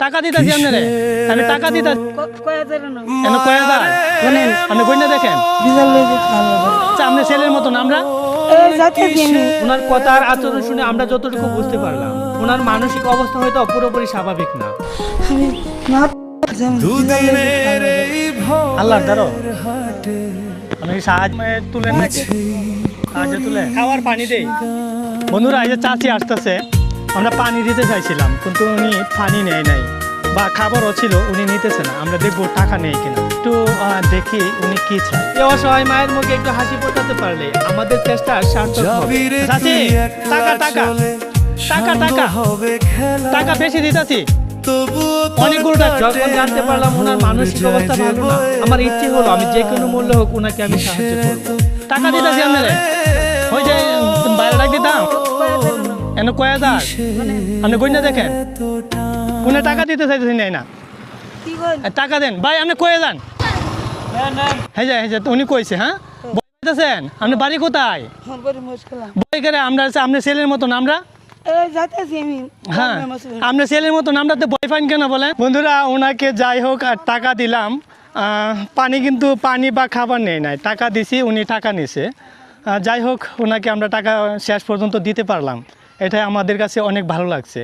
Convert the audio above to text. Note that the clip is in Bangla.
টাকা দিতেছি আপনারে, আমি টাকা দিতেছি। এনে কয় হাজার আপনি কইনা দেখেন। আচ্ছা, আপনি ছেলের মতন আমরা ওনার কথার আচরণ শুনে আমরা যতটুকু বুঝতে পারলাম ওনার মানসিক অবস্থা হয়তো পুরোপুরি স্বাভাবিক না। আল্লাহ ধরো আমি সাহায্য তুলে সাহায্য তুলে খাওয়ার পানি দেই। বন্ধুরা, এই যে চাচি আসতেছে, আমরা পানি দিতে চাইছিলাম কিন্তু উনি পানি নেয় নাই বা খাবারও ছিল উনি নিতেছে না। আমরা দেখবো টাকা নেই কিনা, একটু দেখি উনি কি চায়। এই অসহায় মায়ের মুখে একটু হাসি ফোটাতে পারলে আমাদের চেষ্টা সার্থক হবে। চাচি, টাকা টাকা টাকা টাকা টাকা বেশি দিতেছি অনেকগুলো টাকা। যখন জানতে পারলাম ওনার মানসিক অবস্থা ভালো না, আমার ইচ্ছে হলো আমি যে কোনো মূল্য হোক ওনাকে আমি সাহায্য করবো। টাকা দিতেছি আপনারা, ওই যে বাইরে রাখ দিতাম এনে কয় হাজার আপনি গইনা দেখেন। উনি টাকা দিতে চাইতেছি না, টাকা দেন ভাই, আপনি কয়ে যান। হ্যাঁ যা উনি কইছে। হ্যাঁ বলতেছেন আপনি বাড়ি কোথায়? বই করে আমরা আপনার ছেলের মতন আমরা। হ্যাঁ, আপনার ছেলের মতন আমরা তো বই পাইন কেন বলেন? বন্ধুরা, ওনাকে যাই হোক আর টাকা দিলাম। পানি কিন্তু পানি বা খাবার নেই নাই, টাকা দিছি, উনি টাকা নিছে। যাই হোক ওনাকে আমরা টাকা শেষ পর্যন্ত দিতে পারলাম, এটাই আমাদের কাছে অনেক ভালো লাগছে।